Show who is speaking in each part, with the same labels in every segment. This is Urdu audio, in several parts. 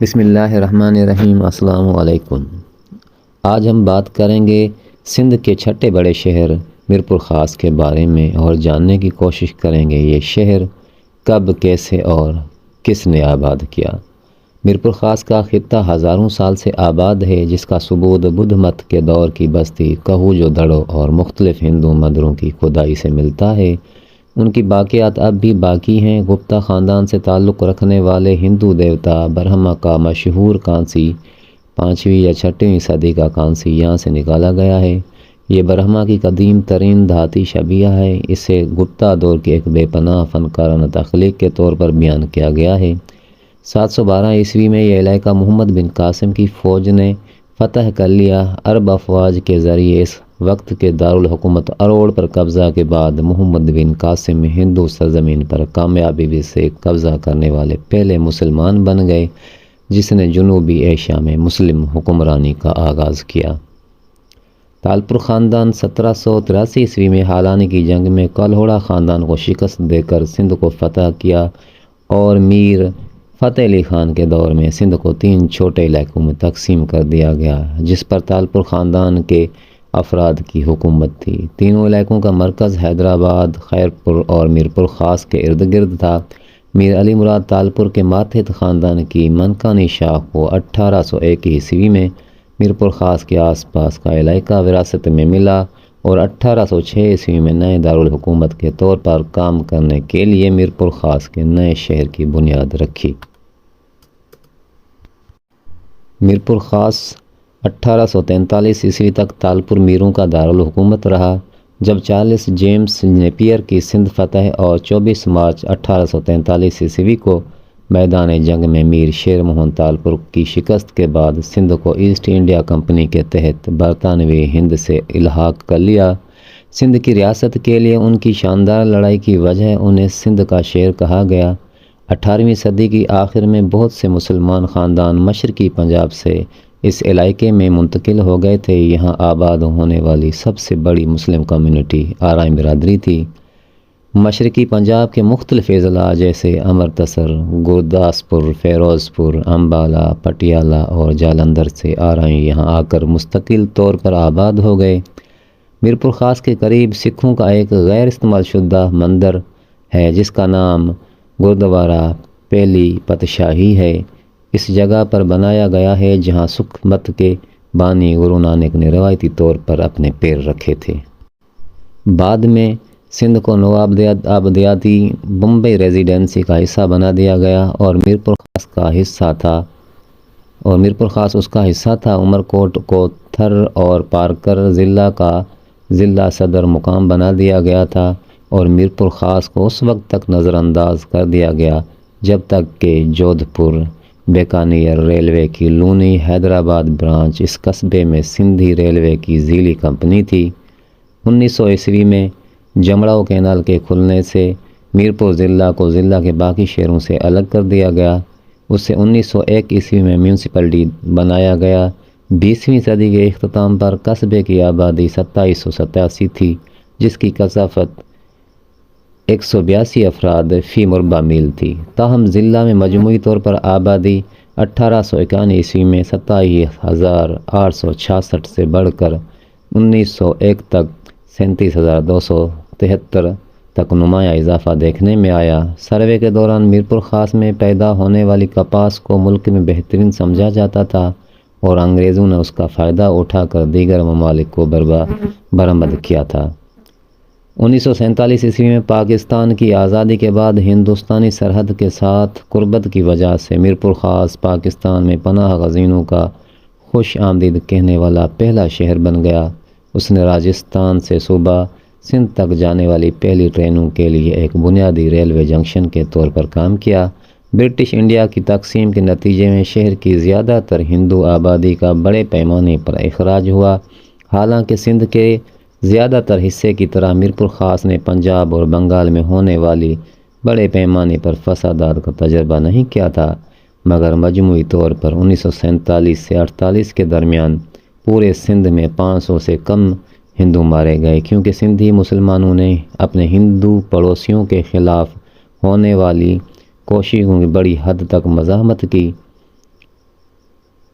Speaker 1: بسم اللہ الرحمن الرحیم۔ السلام علیکم۔ آج ہم بات کریں گے سندھ کے چھٹے بڑے شہر میرپور خاص کے بارے میں اور جاننے کی کوشش کریں گے یہ شہر کب، کیسے اور کس نے آباد کیا۔ میرپور خاص کا خطہ ہزاروں سال سے آباد ہے، جس کا ثبوت بدھ مت کے دور کی بستی کہوج و دڑو اور مختلف ہندو مندروں کی کھدائی سے ملتا ہے۔ ان کی باقیات اب بھی باقی ہیں۔ گپتا خاندان سے تعلق رکھنے والے ہندو دیوتا برہما کا مشہور کانسی 5ویں یا 6ویں صدی کا کانسی یہاں سے نکالا گیا ہے۔ یہ برہما کی قدیم ترین دھاتی شبیہ ہے۔ اسے گپتا دور کے ایک بے پناہ فنکارانہ تخلیق کے طور پر بیان کیا گیا ہے۔ 712 عیسوی میں یہ علاقہ محمد بن قاسم کی فوج نے فتح کر لیا۔ عرب افواج کے ذریعے اس وقت کے دارالحکومت اروڑ پر قبضہ کے بعد محمد بن قاسم ہندو سرزمین پر کامیابی سے قبضہ کرنے والے پہلے مسلمان بن گئے، جس نے جنوبی ایشیا میں مسلم حکمرانی کا آغاز کیا۔ تالپور خاندان 1783 عیسوی میں ہالانی کی جنگ میں کلہوڑا خاندان کو شکست دے کر سندھ کو فتح کیا، اور میر فتح علی خان کے دور میں سندھ کو 3 چھوٹے علاقوں میں تقسیم کر دیا گیا، جس پر تالپور خاندان کے افراد کی حکومت تھی۔ تینوں علاقوں کا مرکز حیدرآباد، خیرپور اور میرپور خاص کے ارد گرد تھا۔ میر علی مراد تالپور کے ماتحت خاندان کی منکانی شاخ کو 1801 عیسوی میں میرپور خاص کے آس پاس کا علاقہ وراثت میں ملا، اور 1806 عیسوی میں نئے دارالحکومت کے طور پر کام کرنے کے لیے میرپور خاص کے نئے شہر کی بنیاد رکھی۔ میرپور خاص 1843 عیسوی تک تالپور میروں کا دارالحکومت رہا۔ جب چارلس جیمس نیپیئر کی سندھ فتح اور 24 مارچ 1843 عیسوی کو میدان جنگ میں میر شیر موہن تالپور کی شکست کے بعد سندھ کو ایسٹ انڈیا کمپنی کے تحت برطانوی ہند سے الحاق کر لیا۔ سندھ کی ریاست کے لیے ان کی شاندار لڑائی کی وجہ انہیں سندھ کا شیر کہا گیا۔ 18ویں صدی کی آخر میں بہت سے مسلمان خاندان مشرقی پنجاب سے اس علاقے میں منتقل ہو گئے تھے۔ یہاں آباد ہونے والی سب سے بڑی مسلم کمیونٹی آرائی برادری تھی۔ مشرقی پنجاب کے مختلف اضلاع جیسے امرتسر، گرداسپور، فیروز پور، امبالہ، پٹیالہ اور جالندھر سے آرائی یہاں آ کر مستقل طور پر آباد ہو گئے۔ میرپور خاص کے قریب سکھوں کا ایک غیر استعمال شدہ مندر ہے، جس کا نام گردوارہ پہلی پتشاہی ہے۔ اس جگہ پر بنایا گیا ہے جہاں سکھ مت کے بانی گرو نانک نے روایتی طور پر اپنے پیر رکھے تھے۔ بعد میں سندھ کو نوآبادیاتی بمبئی ریزیڈنسی کا حصہ بنا دیا گیا، اور میرپور خاص اس کا حصہ تھا۔ عمرکوٹ کو تھر اور پارکر ضلع کا ضلع صدر مقام بنا دیا گیا تھا، اور میرپور خاص کو اس وقت تک نظر انداز کر دیا گیا جب تک کہ جودھ پور بیکانیر ریلوے کی لونی حیدرآباد برانچ اس قصبے میں سندھی ریلوے کی ذیلی کمپنی تھی۔ 1900 عیسوی میں جمڑاؤ کینال کے کھلنے سے میرپور ضلع کو ضلع کے باقی شہروں سے الگ کر دیا گیا۔ اسے 1901 عیسوی میں میونسپلٹی بنایا گیا۔ 20ویں صدی کے اختتام پر قصبے کی آبادی 2787 تھی، جس کی کثافت 182 افراد فی مربع میل تھی۔ تاہم ضلع میں مجموعی طور پر آبادی 1851 عیسوی میں 27,866 سے بڑھ کر 1901 تک 37,273 تک نمایاں اضافہ دیکھنے میں آیا۔ سروے کے دوران میرپور خاص میں پیدا ہونے والی کپاس کو ملک میں بہترین سمجھا جاتا تھا، اور انگریزوں نے اس کا فائدہ اٹھا کر دیگر ممالک کو برآمد کیا تھا۔ 1947 عیسوی میں پاکستان کی آزادی کے بعد ہندوستانی سرحد کے ساتھ قربت کی وجہ سے میرپور خاص پاکستان میں پناہ گزینوں کا خوش آمدید کہنے والا پہلا شہر بن گیا۔ اس نے راجستھان سے صوبہ سندھ تک جانے والی پہلی ٹرینوں کے لیے ایک بنیادی ریلوے جنکشن کے طور پر کام کیا۔ برٹش انڈیا کی تقسیم کے نتیجے میں شہر کی زیادہ تر ہندو آبادی کا بڑے پیمانے پر اخراج ہوا۔ حالانکہ سندھ کے زیادہ تر حصے کی طرح میرپور خاص نے پنجاب اور بنگال میں ہونے والی بڑے پیمانے پر فسادات کا تجربہ نہیں کیا تھا، مگر مجموعی طور پر 1947 سے 48 کے درمیان پورے سندھ میں 500 سے کم ہندو مارے گئے، کیونکہ سندھی مسلمانوں نے اپنے ہندو پڑوسیوں کے خلاف ہونے والی کوششوں کی بڑی حد تک مزاحمت کی۔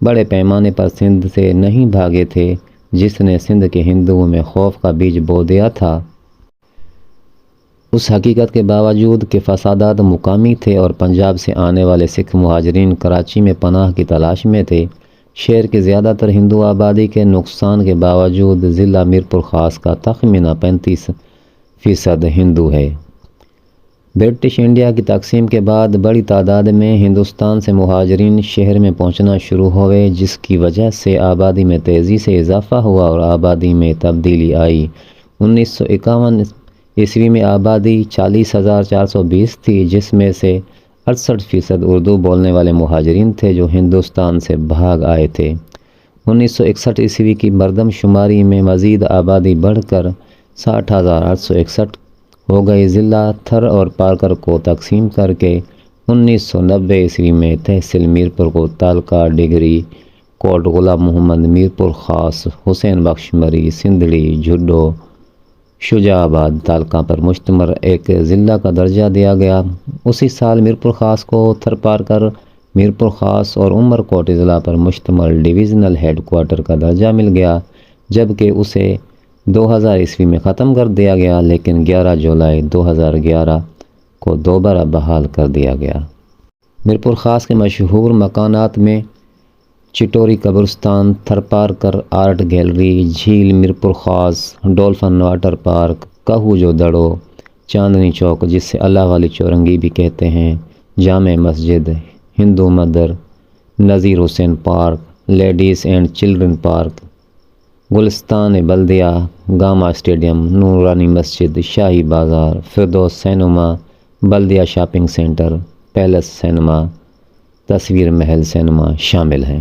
Speaker 1: بڑے پیمانے پر سندھ سے نہیں بھاگے تھے، جس نے سندھ کے ہندوؤں میں خوف کا بیج بو دیا تھا۔ اس حقیقت کے باوجود کہ فسادات مقامی تھے اور پنجاب سے آنے والے سکھ مہاجرین کراچی میں پناہ کی تلاش میں تھے، شہر کی زیادہ تر ہندو آبادی کے نقصان کے باوجود ضلع میرپور خاص کا تخمینہ 35% ہندو ہے۔ برٹش انڈیا کی تقسیم کے بعد بڑی تعداد میں ہندوستان سے مہاجرین شہر میں پہنچنا شروع ہوئے، جس کی وجہ سے آبادی میں تیزی سے اضافہ ہوا اور آبادی میں تبدیلی آئی۔ 1951 ء میں آبادی 40,420 تھی، جس میں سے 68% اردو بولنے والے مہاجرین تھے جو ہندوستان سے بھاگ آئے تھے۔ 1961 ء کی مردم شماری میں مزید آبادی بڑھ کر 60,861 ہو گئی۔ ضلع تھر اور پارکر کو تقسیم کر کے 1990 ء میں تحصیل میرپور کو تعلقہ ڈگری کوٹ غلام محمد میرپور خاص حسین بخش مری سندھڑی جھڈو شجاع آباد تعلقہ پر مشتمل ایک ضلع کا درجہ دیا گیا۔ اسی سال میرپور خاص کو تھر پارکر میرپور خاص اور عمر کوٹ اضلاع پر مشتمل ڈویژنل ہیڈ کوارٹر کا درجہ مل گیا، جبکہ اسے 2000 ء میں ختم کر دیا گیا، لیکن 11 جولائی 2011 کو دوبارہ بحال کر دیا گیا۔ میرپور خاص کے مشہور مکانات میں چٹوری قبرستان، تھر پارکر آرٹ گیلری، جھیل میرپور خاص، ڈولفن واٹر پارک، کہو جو دڑو، چاندنی چوک جسے اللہ والی چورنگی بھی کہتے ہیں، جامع مسجد، ہندو مندر، Nazir Hussain park, ladies and children park, Gulistan Baldia, Gama stadium, Noorani Masjid, Shahi Bazaar, Firdous cinema, Baldia shopping centre, palace cinema, Tasveer Mahal cinema شامل ہیں۔